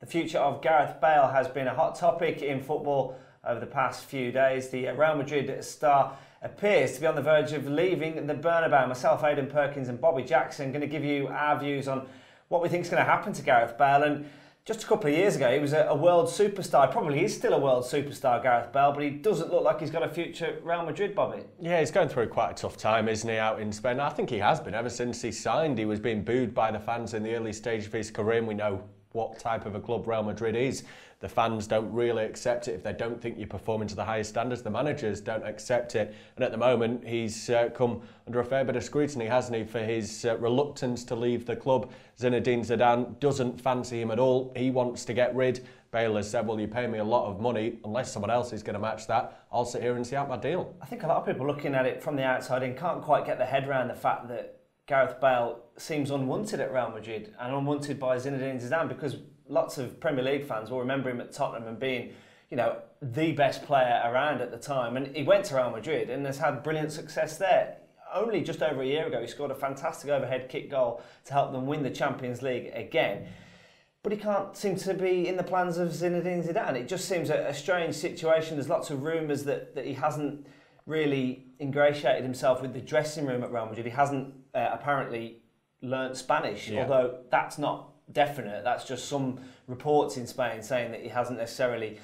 The future of Gareth Bale has been a hot topic in football over the past few days. The Real Madrid star appears to be on the verge of leaving the Bernabeu. Myself, Aidan, Perkins and Bobbie Jackson going to give you our views on what we think is going to happen to Gareth Bale. And just a couple of years ago, he was a world superstar. Probably is still a world superstar, Gareth Bale, but he doesn't look like he's got a future at Real Madrid, Bobbie. Yeah, he's going through quite a tough time, isn't he, out in Spain? I think he has been ever since he signed. He was being booed by the fans in the early stage of his career, and we know what type of a club Real Madrid is. The fans don't really accept it if they don't think you're performing to the highest standards. The managers don't accept it. And at the moment, he's come under a fair bit of scrutiny, hasn't he, for his reluctance to leave the club. Zinedine Zidane doesn't fancy him at all. He wants to get rid. Bale has said, well, you pay me a lot of money. Unless someone else is going to match that, I'll sit here and see out my deal. I think a lot of people looking at it from the outside in can't quite get their head around the fact that Gareth Bale seems unwanted at Real Madrid and unwanted by Zinedine Zidane, because lots of Premier League fans will remember him at Tottenham and being, you know, the best player around at the time. And he went to Real Madrid and has had brilliant success there. Only just over a year ago, he scored a fantastic overhead kick goal to help them win the Champions League again. But he can't seem to be in the plans of Zinedine Zidane. It just seems a strange situation. There's lots of rumours that he hasn't really ingratiated himself with the dressing room at Real Madrid. He hasn't apparently learnt Spanish, although that's not definite. That's just some reports in Spain saying that he hasn't necessarily,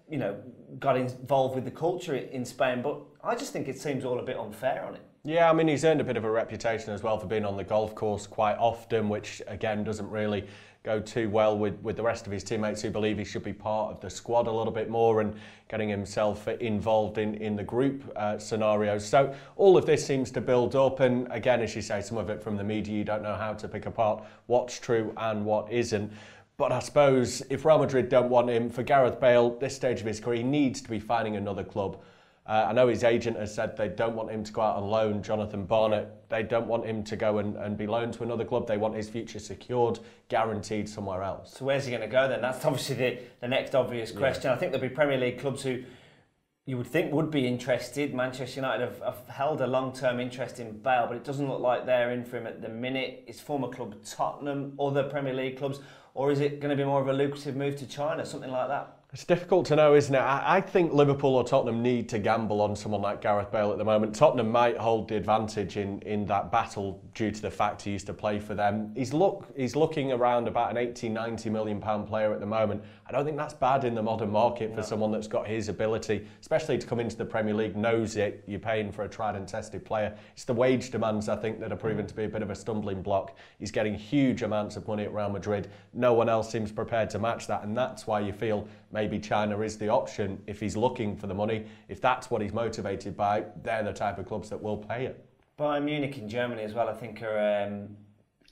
you know, got involved with the culture in Spain. But I just think it seems all a bit unfair on him. Yeah, I mean, he's earned a bit of a reputation as well for being on the golf course quite often, which again doesn't really go too well with the rest of his teammates who believe he should be part of the squad a little bit more and getting himself involved in the group scenarios. So all of this seems to build up, and again, as you say, some of it from the media, you don't know how to pick apart what's true and what isn't. But I suppose if Real Madrid don't want him, for Gareth Bale, this stage of his career, he needs to be finding another club. I know his agent has said they don't want him to go out on loan, Jonathan Barnett. They don't want him to go and be loaned to another club. They want his future secured, guaranteed somewhere else. So where's he going to go then? That's obviously the next obvious question. I think there'll be Premier League clubs who you would think would be interested. Manchester United have held a long-term interest in Bale, but it doesn't look like they're in for him at the minute. His former club Tottenham, other Premier League clubs, or is it going to be more of a lucrative move to China, something like that? It's difficult to know, isn't it? I think Liverpool or Tottenham need to gamble on someone like Gareth Bale at the moment. Tottenham might hold the advantage in that battle due to the fact he used to play for them. He's looking around about an 80-90 million pound player at the moment. I don't think that's bad in the modern market for someone that's got his ability, especially to come into the Premier League, knows it. You're paying for a tried and tested player. It's the wage demands, I think, that are proven to be a bit of a stumbling block. He's getting huge amounts of money at Real Madrid. No one else seems prepared to match that, and that's why you feel maybe China is the option if he's looking for the money. If that's what he's motivated by, they're the type of clubs that will pay it. Bayern Munich in Germany as well, I think, are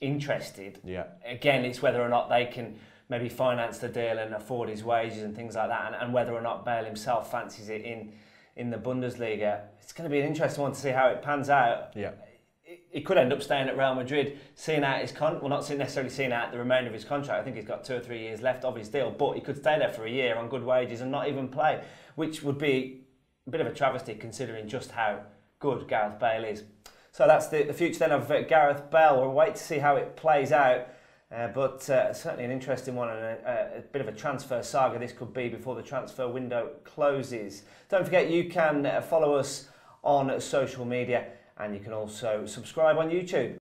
interested. Yeah. Again, it's whether or not they can maybe finance the deal and afford his wages and things like that, and whether or not Bale himself fancies it in the Bundesliga. It's going to be an interesting one to see how it pans out. Yeah. He could end up staying at Real Madrid, seeing out his not necessarily seeing out the remainder of his contract. I think he's got 2 or 3 years left of his deal, but he could stay there for a year on good wages and not even play, which would be a bit of a travesty considering just how good Gareth Bale is. So that's the future then of Gareth Bale. We'll wait to see how it plays out, but certainly an interesting one and a bit of a transfer saga this could be before the transfer window closes. Don't forget you can follow us on social media, and you can also subscribe on YouTube.